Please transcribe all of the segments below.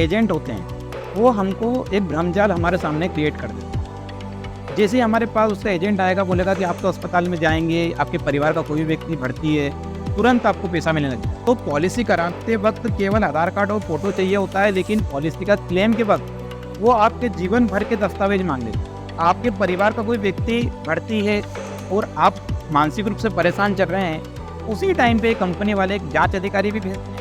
Agent होते हैं वो हमको एक भ्रमजाल हमारे सामने क्रिएट कर देते हैं। जैसे ही हमारे पास उसका एजेंट आएगा, बोलेगा कि आप तो अस्पताल में जाएंगे, आपके परिवार का कोई भी व्यक्ति भर्ती है, तुरंत आपको पैसा मिलने लगेगा। तो पॉलिसी कराते वक्त केवल आधार कार्ड और फोटो चाहिए होता है, लेकिन पॉलिसी का क्लेम के वक्त वो आपके जीवन भर के दस्तावेज मांग लेते हैं। आपके परिवार का कोई व्यक्ति भर्ती है और आप मानसिक रूप से परेशान चल रहे हैं, उसी टाइम पे कंपनी वाले एक जांच अधिकारी भी भेजते हैं।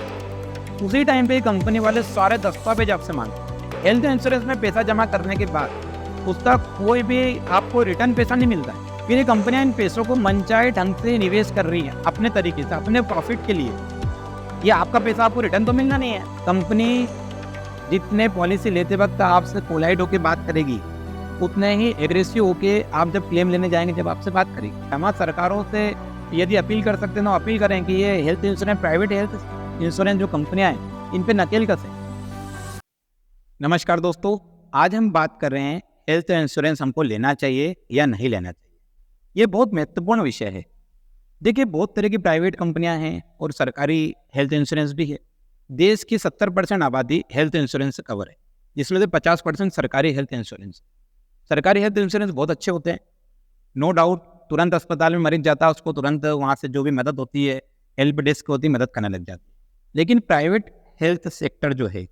उसी टाइम पे कंपनी वाले सारे दस्तावेज आपसे मांगते हैं। हेल्थ इंश्योरेंस में पैसा जमा करने के बाद उसका कोई भी आपको रिटर्न पैसा नहीं मिलता है। फिर ये कंपनियां इन पैसों को मनचाहे ढंग से निवेश कर रही है अपने तरीके से, अपने प्रॉफिट के लिए। ये आपका पैसा आपको रिटर्न तो मिलना नहीं है। कंपनी जितने पॉलिसी लेते वक्त आपसे पोलाइट होकर बात करेगी, उतने ही एग्रेसिव होके आप जब क्लेम लेने जाएंगे, जब आपसे बात करेगी। हमारे सरकारों से यदि अपील कर सकते हैं तो अपील करें कि ये health insurance, private health insurance जो कंपनियां हैं, इन पे नकेल कसें। नमस्कार दोस्तों, आज हम बात कर रहे हैं हेल्थ इंश्योरेंस हमको लेना चाहिए या नहीं लेना चाहिए। ये बहुत महत्वपूर्ण विषय है। देखिए, बहुत तरह की प्राइवेट कंपनियां हैं और सरकारी हेल्थ इंश्योरेंस भी है। देश की 70% आबादी हेल्थ इंश्योरेंस से कवर है, जिसमें से 50% सरकारी हेल्थ इंश्योरेंस। सरकारी हेल्थ इंश्योरेंस बहुत अच्छे होते हैं, नो डाउट। तुरंत अस्पताल में मरीज जाता है, उसको तुरंत वहाँ से जो भी मदद होती है, हेल्प डेस्क होती है, मदद करने लग जाती है। लेकिन प्राइवेट हेल्थ सेक्टर जो है,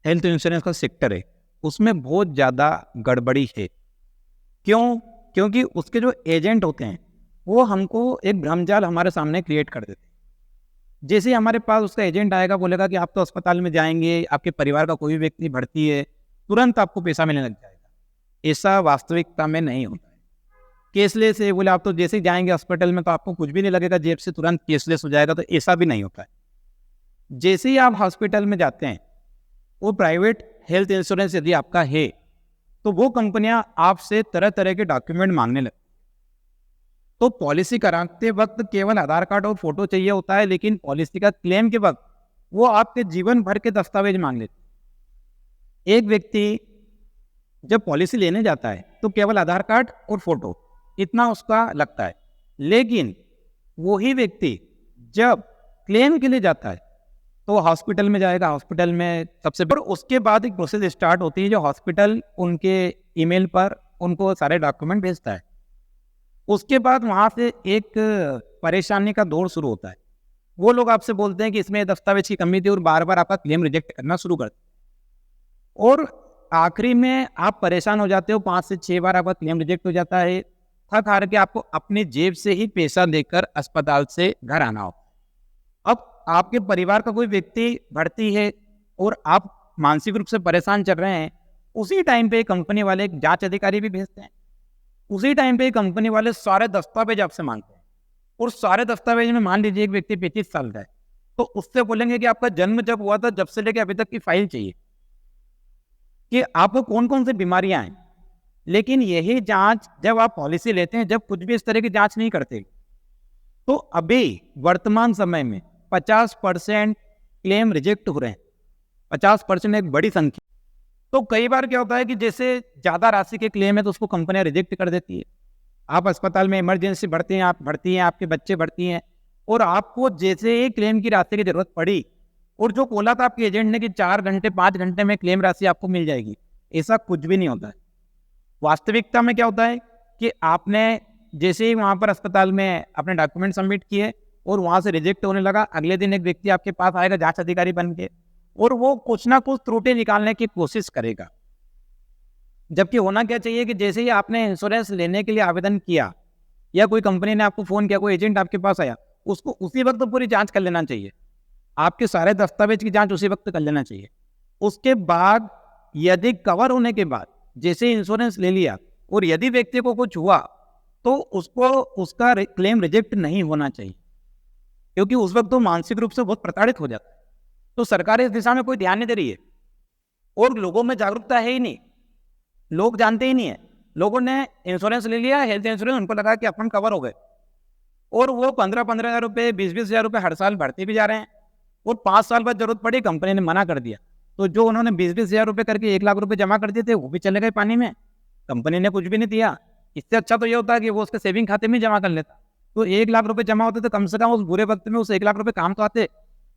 हेल्थ इंश्योरेंस का सेक्टर है, उसमें बहुत ज़्यादा गड़बड़ी है। क्यों? क्योंकि उसके जो एजेंट होते हैं वो हमको एक भ्रमजाल हमारे सामने क्रिएट कर देते हैं। जैसे ही हमारे पास उसका एजेंट आएगा, बोलेगा कि आप तो अस्पताल में जाएंगे, आपके परिवार का कोई भी व्यक्ति भर्ती है, तुरंत आपको पैसा मिलने लग जाएगा। ऐसा वास्तविकता में नहीं होता है। केसलेस है, बोले आप तो जैसे ही जाएंगे हॉस्पिटल में तो आपको कुछ भी नहीं लगेगा, जेब से तुरंत केसलेस हो जाएगा, तो ऐसा भी नहीं होता है। जैसे ही आप हॉस्पिटल में जाते हैं, वो प्राइवेट हेल्थ इंश्योरेंस यदि आपका है, तो वो कंपनियां आपसे तरह तरह के डॉक्यूमेंट मांगने लगती। तो पॉलिसी कराते वक्त केवल आधार कार्ड और फोटो चाहिए होता है, लेकिन पॉलिसी का क्लेम के वक्त वो आपके जीवन भर के दस्तावेज मांग लेते। एक व्यक्ति जब पॉलिसी लेने जाता है तो केवल आधार कार्ड और फोटो इतना उसका लगता है, लेकिन वही व्यक्ति जब क्लेम के लिए जाता है तो हॉस्पिटल में जाएगा। हॉस्पिटल में सबसे बड़ा, उसके बाद एक प्रोसेस स्टार्ट होती है, जो हॉस्पिटल उनके ईमेल पर उनको सारे डॉक्यूमेंट भेजता है। उसके बाद वहाँ से एक परेशानी का दौर शुरू होता है। वो लोग आपसे बोलते हैं कि इसमें दस्तावेज की कमी थी और बार बार आपका क्लेम रिजेक्ट करना शुरू करते हैं, और आखिरी में आप परेशान हो जाते हो। 5 से 6 बार आपका क्लेम रिजेक्ट हो जाता है। थक हार के आपको अपनी जेब से ही पैसा देकर अस्पताल से घर आना हो। अब आपके परिवार का कोई व्यक्ति भर्ती है और आप मानसिक रूप से परेशान चल रहे हैं, उसी टाइम पे कंपनी वाले एक जांच अधिकारी भी भेजते हैं। उसी टाइम पे कंपनी वाले सारे दस्तावेज आपसे मांगते हैं, और सारे दस्तावेज में मान लीजिए एक व्यक्ति 35 साल का है, तो उससे बोलेंगे कि आपका जन्म जब हुआ था, जब से लेकर अभी तक की फाइल चाहिए कि आपको कौन कौन सी बीमारियां हैं। लेकिन यही जांच जब आप पॉलिसी लेते हैं, जब कुछ भी इस तरह की जांच नहीं करते, तो अभी वर्तमान समय में 50% क्लेम रिजेक्ट हो रहे हैं। 50% एक बड़ी संख्या। तो कई बार क्या होता है कि जैसे ज़्यादा राशि के क्लेम है तो उसको कंपनियां रिजेक्ट कर देती है। आप अस्पताल में इमरजेंसी भर्ती हैं, आप भर्ती हैं, आपके बच्चे भर्ती हैं, और आपको जैसे ही क्लेम की राशि की जरूरत पड़ी, और जो बोला था आपके एजेंट ने कि 4 घंटे 5 घंटे में क्लेम राशि आपको मिल जाएगी, ऐसा कुछ भी नहीं होता है। वास्तविकता में क्या होता है कि आपने जैसे ही वहाँ पर अस्पताल में अपने डॉक्यूमेंट सबमिट किए और वहाँ से रिजेक्ट होने लगा, अगले दिन एक व्यक्ति आपके पास आएगा जांच अधिकारी बन के, और वो कुछ ना कुछ त्रुटि निकालने की कोशिश करेगा। जबकि होना क्या चाहिए कि जैसे ही आपने इंश्योरेंस लेने के लिए आवेदन किया, या कोई कंपनी ने आपको फ़ोन किया, कोई एजेंट आपके पास आया, उसको उसी वक्त पूरी जाँच कर लेना चाहिए। आपके सारे दस्तावेज की जाँच उसी वक्त कर लेना चाहिए। उसके बाद यदि कवर होने के बाद जैसे इंश्योरेंस ले लिया और यदि व्यक्ति को कुछ हुआ, तो उसको उसका क्लेम रिजेक्ट नहीं होना चाहिए, क्योंकि उस वक्त तो मानसिक रूप से बहुत प्रताड़ित हो जाता है। तो सरकार इस दिशा में कोई ध्यान नहीं दे रही है, और लोगों में जागरूकता है ही नहीं। लोग जानते ही नहीं है। लोगों ने इंश्योरेंस ले लिया, हेल्थ इंश्योरेंस, उनको लगा कि अपन कवर हो गए, और वो 15-15 हज़ार रुपये, 20-20 हज़ार रुपये हर साल भरते भी जा रहे हैं, और 5 साल बाद जरूरत पड़ी, कंपनी ने मना कर दिया, तो जो उन्होंने 20-20 हज़ार रुपये करके 1 लाख रुपये जमा कर दिए थे, वो भी चले गए पानी में। कंपनी ने कुछ भी नहीं दिया। इससे अच्छा तो ये होता है कि वो उसके सेविंग खाते में जमा कर लेता, तो 1 लाख रुपये जमा होते तो कम से कम उस बुरे वक्त में उस 1 लाख रुपये काम तो आते।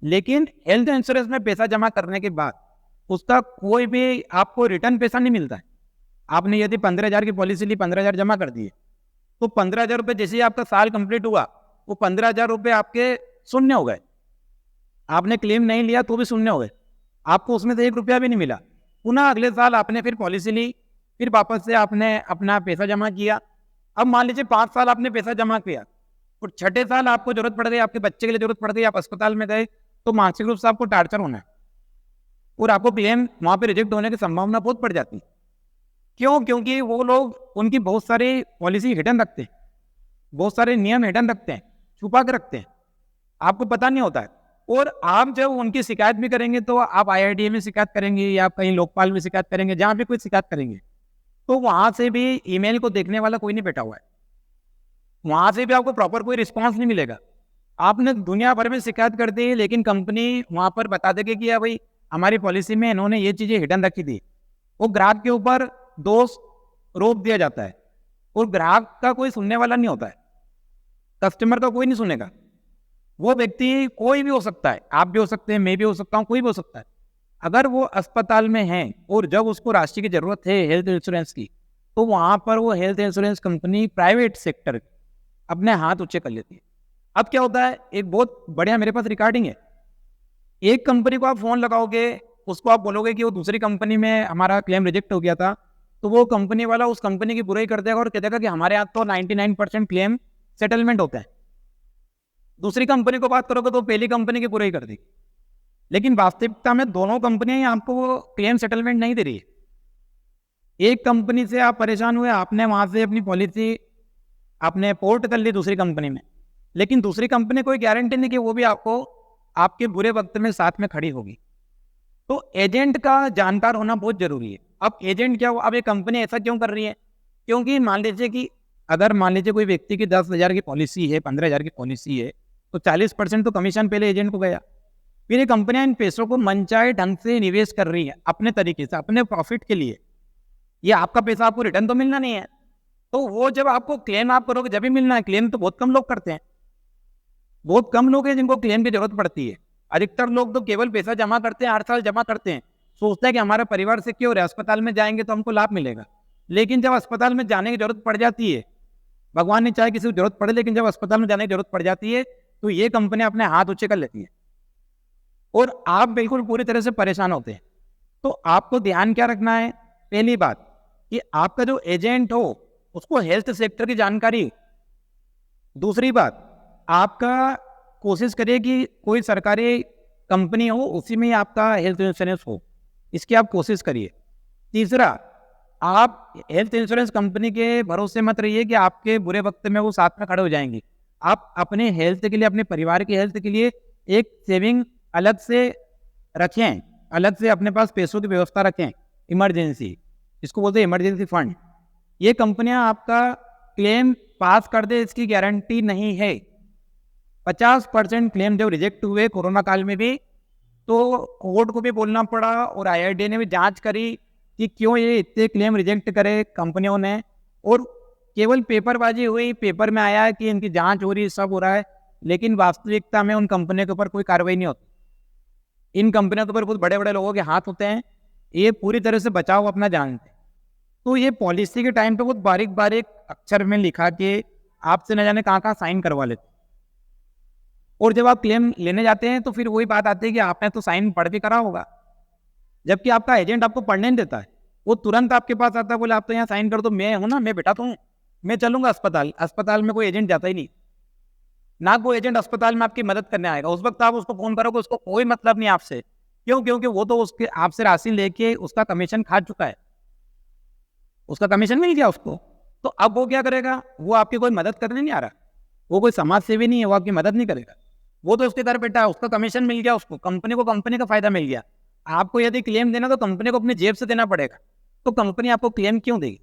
लेकिन हेल्थ इंश्योरेंस में पैसा जमा करने के बाद उसका कोई भी आपको रिटर्न पैसा नहीं मिलता है। आपने यदि 15,000 की पॉलिसी ली, 15,000 जमा कर दिए, तो 15,000 रुपये जैसे ही आपका साल कंप्लीट हुआ, वो 15,000 रुपये आपके शून्य हो गए। आपने क्लेम नहीं लिया तो भी शून्य हो गए, आपको उसमें से 1 रुपया भी नहीं मिला। पुनः अगले साल आपने फिर पॉलिसी ली, फिर वापस से आपने अपना पैसा जमा किया। अब मान लीजिए 5 साल आपने पैसा जमा किया और छठे साल आपको जरूरत पड़ गई, आपके बच्चे के लिए जरूरत पड़ गई, आप अस्पताल में गए, तो मानसिक रूप से आपको टार्चर होना है और आपको क्लेम वहाँ पे रिजेक्ट होने की संभावना बहुत बढ़ जाती है। क्यों? क्योंकि वो लोग उनकी बहुत सारी पॉलिसी हिडन रखते हैं, बहुत सारे नियम हिडन रखते हैं, छुपा के रखते हैं, आपको पता नहीं होता है। और आप जब उनकी शिकायत भी करेंगे तो आप IRDA में शिकायत करेंगे या कहीं लोकपाल में शिकायत करेंगे, जहाँ भी कोई शिकायत करेंगे, तो वहाँ से भी ईमेल को देखने वाला कोई नहीं बैठा हुआ है, वहाँ से भी आपको प्रॉपर कोई रिस्पॉन्स नहीं मिलेगा। आपने दुनिया भर में शिकायत कर दी, लेकिन कंपनी वहाँ पर बता देगी कि भाई हमारी पॉलिसी में इन्होंने ये चीज़ें हिडन रखी थी। वो ग्राहक के ऊपर दोष रोप दिया जाता है और ग्राहक का कोई सुनने वाला नहीं होता है, कस्टमर का कोई नहीं सुनेगा। वो व्यक्ति कोई भी हो सकता है, आप भी हो सकते हैं, मैं भी हो सकता हूँ, कोई भी हो सकता है। अगर वो अस्पताल में है और जब उसको राशि की जरूरत है हेल्थ इंश्योरेंस की, तो वहाँ पर वो health insurance company private sector अपने हाथ ऊंचे कर लेती है। अब क्या होता है, एक बहुत बढ़िया मेरे पास रिकॉर्डिंग है। एक कंपनी को आप फोन लगाओगे, उसको आप बोलोगे कि वो दूसरी कंपनी में हमारा क्लेम रिजेक्ट हो गया था, तो वो कंपनी वाला उस कंपनी की बुराई कर देगा और कह देगा कि हमारे यहाँ तो 99% क्लेम सेटलमेंट होता है। दूसरी कंपनी को बात करोगे तो पहली कंपनी की बुराई कर देगी। लेकिन वास्तविकता में दोनों कंपनियां आपको वो क्लेम सेटलमेंट नहीं दे रही है। एक कंपनी से आप परेशान हुए, आपने वहां से अपनी पॉलिसी आपने पोर्ट कर ली दूसरी कंपनी में, लेकिन दूसरी कंपनी कोई गारंटी नहीं कि वो भी आपको आपके बुरे वक्त में साथ में खड़ी होगी। तो एजेंट का जानकार होना बहुत जरूरी है। अब एजेंट क्या हो, अब ये कंपनी ऐसा क्यों कर रही है? क्योंकि मान लीजिए कि अगर मान लीजिए कोई व्यक्ति की 10,000 की पॉलिसी है, 15,000 की पॉलिसी है, तो 40% तो कमीशन पहले एजेंट को गया। फिर ये कंपनियां इन पैसों को मनचाहे ढंग से निवेश कर रही है अपने तरीके से, अपने प्रॉफिट के लिए। ये आपका पैसा आपको रिटर्न तो मिलना नहीं है, तो वो जब आपको क्लेम आप करोगे जब भी मिलना है। क्लेम तो बहुत कम लोग करते हैं, बहुत कम लोग हैं जिनको क्लेम की जरूरत पड़ती है। अधिकतर लोग तो केवल पैसा जमा करते हैं, हर साल जमा करते हैं, सोचते हैं कि हमारा परिवार से क्यों रहे, अस्पताल में जाएंगे तो हमको लाभ मिलेगा। लेकिन जब अस्पताल में जाने की जरूरत पड़ जाती है, भगवान ने चाहे किसी को जरूरत पड़े, लेकिन जब अस्पताल में जाने की जरूरत पड़ जाती है तो ये कंपनी अपने हाथ ऊंचे कर लेती है और आप बिल्कुल पूरी तरह से परेशान होते हैं। तो आपको ध्यान क्या रखना है? पहली बात कि आपका जो एजेंट हो उसको हेल्थ सेक्टर की जानकारी। दूसरी बात, आपका कोशिश करिए कि कोई सरकारी कंपनी हो उसी में आपका हेल्थ इंश्योरेंस हो, इसकी आप कोशिश करिए। तीसरा, आप हेल्थ इंश्योरेंस कंपनी के भरोसे मत रहिए कि आपके बुरे वक्त में वो साथ में खड़े हो जाएंगे। आप अपने हेल्थ के लिए, अपने परिवार की हेल्थ के लिए एक सेविंग अलग से रखें, अलग से अपने पास पैसों की व्यवस्था रखें। इमरजेंसी, इसको बोलते हैं इमरजेंसी फंड। ये कंपनियां आपका क्लेम पास कर दे इसकी गारंटी नहीं है। 50% क्लेम जब रिजेक्ट हुए कोरोना काल में भी, तो कोर्ट को भी बोलना पड़ा और IRDA ने भी जांच करी कि क्यों ये इतने क्लेम रिजेक्ट करे कंपनियों ने, और केवल पेपरबाजी हुई, पेपर में आया कि इनकी जांच हो रही है, सब हो रहा है, लेकिन वास्तविकता में उन कंपनियों के ऊपर कोई कार्रवाई नहीं होती। इन कंपनियों के ऊपर बहुत बड़े बड़े लोगों के हाथ होते हैं, ये पूरी तरह से बचाव अपना जानते हैं। तो ये पॉलिसी के टाइम पे बहुत बारीक बारीक अक्षर में लिखा के आपसे न जाने कहाँ कहाँ साइन करवा लेते, और जब आप क्लेम लेने जाते हैं तो फिर वही बात आती है कि आपने तो साइन पढ़ के करा होगा, जबकि आपका एजेंट आपको पढ़ने नहीं देता है। वो तुरंत आपके पास आता है, बोले आप तो यहाँ साइन कर दो, मैं हूँ ना, मैं बैठा तो हूँ, मैं चलूंगा अस्पताल। अस्पताल में कोई एजेंट जाता ही नहीं, ना कोई एजेंट अस्पताल में आपकी मदद करने आएगा। उस वक्त आप उसको फोन करोगे, उसको कोई मतलब नहीं आपसे। क्यों? क्योंकि वो तो उसके आपसे राशि लेके उसका कमीशन खा चुका है, उसका कमीशन मिल गया उसको। तो अब वो क्या करेगा? वो आपकी कोई मदद करने नहीं आ रहा, वो कोई समाज सेवी नहीं है, वो आपकी मदद नहीं करेगा। वो तो उसके घर बैठा है, उसका कमीशन मिल गया, उसको कंपनी को कंपनी का फायदा मिल गया। आपको यदि क्लेम देना तो कंपनी को अपनी जेब से देना पड़ेगा, तो कंपनी आपको क्लेम क्यों देगी?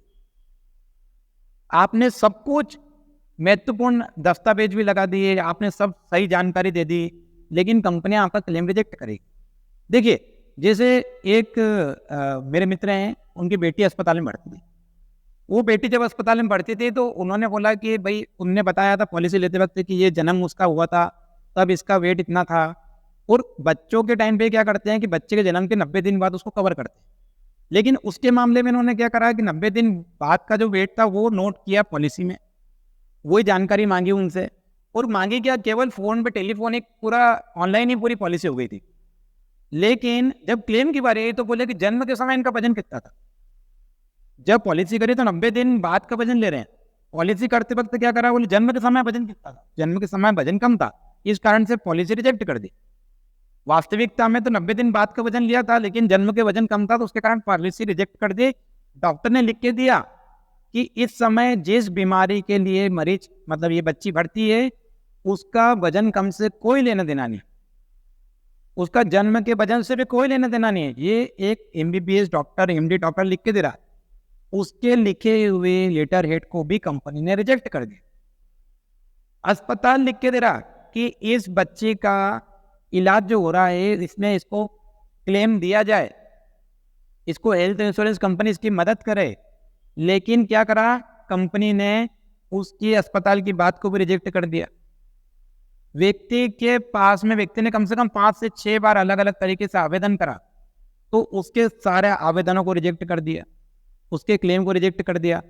आपने सब कुछ महत्वपूर्ण दस्तावेज भी लगा दिए, आपने सब सही जानकारी दे दी, लेकिन कंपनियां आपका क्लेम रिजेक्ट करेगी। देखिए, जैसे एक मेरे मित्र हैं, उनकी बेटी अस्पताल में भर्ती थी। वो बेटी जब अस्पताल में भर्ती थी तो उन्होंने बोला कि भाई, उनने बताया था पॉलिसी लेते वक्त कि ये जन्म उसका हुआ था, तब इसका वेट इतना था, और बच्चों के टाइम पे क्या करते हैं कि बच्चे के जन्म के 90 दिन बाद उसको कवर करते हैं। लेकिन उसके मामले में इन्होंने क्या करा कि 90 दिन बाद का जो वेट था वो नोट किया पॉलिसी में, वही जानकारी मांगी उनसे, और मांगी क्या, केवल फ़ोन पे टेलीफोनिक पूरा ऑनलाइन ही पूरी पॉलिसी हो गई थी। लेकिन जब क्लेम की बारी आई तो बोले कि जन्म के समय इनका वजन कितना था। जब पॉलिसी करी तो 90 दिन बाद का वजन ले रहे हैं, पॉलिसी करते वक्त क्या करा, बोले जन्म के समय वजन कितना था, जन्म के समय वजन कम था, इस कारण से पॉलिसी रिजेक्ट कर दी। वास्तविकता में तो 90 दिन बाद का वजन लिया था, लेकिन जन्म के वजन कम था तो उसके कारण पॉलिसी रिजेक्ट कर दी। डॉक्टर ने लिख के दिया कि इस समय जिस बीमारी के लिए मरीज मतलब ये बच्ची भर्ती है उसका वजन कम से कोई लेना देना नहीं, उसका जन्म के वजन से भी कोई लेना देना नहीं है। ये एक MBBS डॉक्टर, MD डॉक्टर लिख के दे रहा है, उसके लिखे हुए लेटर हेड को भी कंपनी ने रिजेक्ट कर दिया। अस्पताल लिख के दे रहा कि इस बच्चे का इलाज जो हो रहा है इसमें इसको क्लेम दिया जाए, इसको हेल्थ इंश्योरेंस कंपनी इसकी मदद करे, लेकिन क्या करा कंपनी ने, उसकी अस्पताल की बात को भी रिजेक्ट कर दिया। व्यक्ति के पास में व्यक्ति ने कम से कम 5 से 6 बार अलग अलग तरीके से आवेदन करा तो उसके सारे आवेदनों को रिजेक्ट कर दिया, उसके क्लेम को रिजेक्ट कर दिया।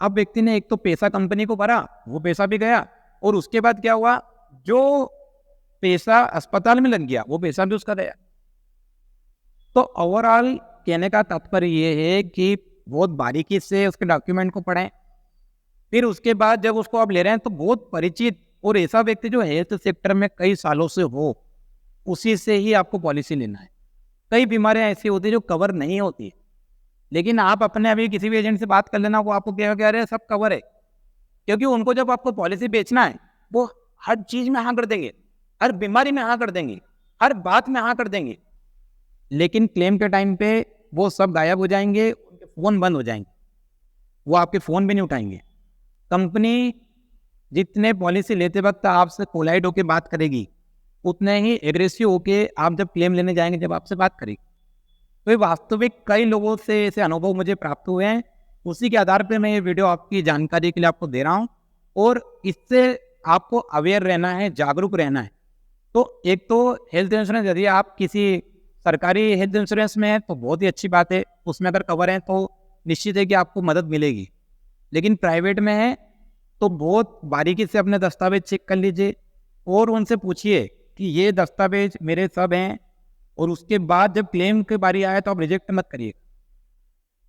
अब व्यक्ति ने एक तो पैसा कंपनी को भरा, वो पैसा भी गया, और उसके बाद क्या हुआ, जो पैसा अस्पताल में लग गया वो पैसा भी उसका गया। तो ओवरऑल कहने का तात्पर्य ये है कि बहुत बारीकी से उसके डॉक्यूमेंट को पढ़ें, फिर उसके बाद जब उसको आप ले रहे हैं तो बहुत परिचित और ऐसा व्यक्ति जो हेल्थ सेक्टर में कई सालों से हो, उसी से ही आपको पॉलिसी लेना है। कई बीमारियां ऐसी होती है जो कवर नहीं होती, लेकिन आप अपने अभी किसी भी एजेंट से बात कर लेना, वो आपको क्या कह रहे हैं, सब कवर है, क्योंकि उनको जब आपको पॉलिसी बेचना है वो हर चीज में हाँ कर देंगे, हर बीमारी में हाँ कर देंगे, हर बात में हाँ कर देंगे, लेकिन क्लेम के टाइम पे वो सब गायब हो जाएंगे, उनके फ़ोन बंद हो जाएंगे, वो आपके फ़ोन भी नहीं उठाएंगे। कंपनी जितने पॉलिसी लेते वक्त आपसे पोलाइट होकर बात करेगी, उतने ही एग्रेसिव होके आप जब क्लेम लेने जाएंगे जब आपसे बात करेगी। तो ये वास्तविक कई लोगों से ऐसे अनुभव मुझे प्राप्त हुए हैं, उसी के आधार पे मैं ये वीडियो आपकी जानकारी के लिए आपको दे रहा हूँ, और इससे आपको अवेयर रहना है, जागरूक रहना है। तो एक तो हेल्थ इंश्योरेंस, यदि आप किसी सरकारी हेल्थ इंश्योरेंस में है तो बहुत ही अच्छी बात है, उसमें अगर कवर है तो निश्चित है कि आपको मदद मिलेगी। लेकिन प्राइवेट में है तो बहुत बारीकी से अपने दस्तावेज चेक कर लीजिए और उनसे पूछिए कि ये दस्तावेज मेरे सब हैं, और उसके बाद जब क्लेम की बारी आए तो आप रिजेक्ट मत करिए।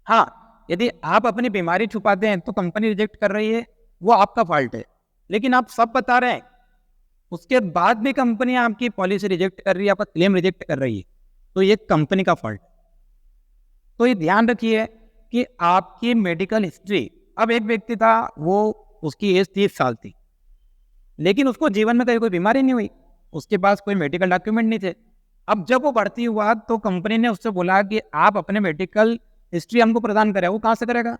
हाँ, यदि आप अपनी बीमारी छुपाते हैं तो कंपनी रिजेक्ट कर रही है, वो आपका फॉल्ट है, लेकिन आप सब बता रहे हैं उसके बाद भी कंपनी आपकी पॉलिसी रिजेक्ट कर रही है, आपका क्लेम रिजेक्ट कर रही है, तो ये कंपनी का फॉल्ट। तो ये ध्यान रखिए कि आपकी मेडिकल हिस्ट्री, अब एक व्यक्ति था वो उसकी एज 30 साल थी, लेकिन उसको जीवन में कहीं कोई बीमारी नहीं हुई, उसके पास कोई मेडिकल डॉक्यूमेंट नहीं थे। अब जब वो भर्ती हुआ तो कंपनी ने उससे बोला कि आप अपने मेडिकल हिस्ट्री हमको प्रदान करें। वो कहाँ से करेगा?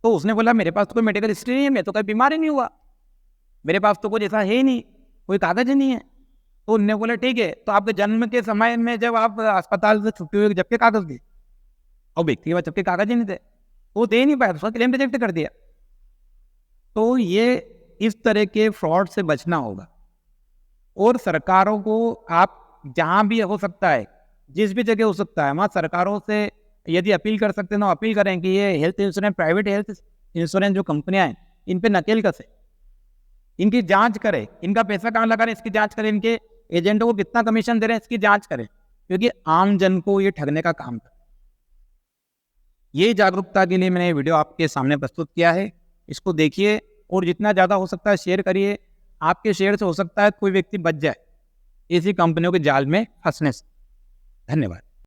तो उसने बोला मेरे पास तो कोई मेडिकल हिस्ट्री नहीं है, मैं तो कहीं बीमार ही नहीं हुआ, मेरे पास तो कुछ ऐसा है ही नहीं, कोई कागज ही नहीं है। तो उन्होंने बोला ठीक है, तो आपके जन्म के समय में जब आप अस्पताल से छुट्टी हुई जबकि कागज दिए, और व्यक्ति के पास जबकि कागज ही नहीं थे, वो दे नहीं पाया, उसका क्लेम रिजेक्ट कर दिया। तो ये इस तरह के फ्रॉड से बचना होगा, और सरकारों को आप जहाँ भी हो सकता है, जिस भी जगह हो सकता है, वहाँ सरकारों से यदि अपील कर सकते हैं तो अपील करें कि ये health insurance, private health insurance जो कंपनियां हैं, इन पे नकेल कसे, इनकी जांच करें, इनका पैसा कहाँ लगा रहे हैं इसकी जांच करें, इनके एजेंटों को कितना कमीशन दे रहे हैं इसकी जांच करें, क्योंकि आम जन को ये ठगने का काम था। ये जागरूकता के लिए मैंने ये वीडियो आपके सामने प्रस्तुत किया है, इसको देखिए और जितना ज़्यादा हो सकता है शेयर करिए। आपके शेयर से हो सकता है कोई व्यक्ति बच जाए इसी कंपनियों के जाल में फंसने से। धन्यवाद।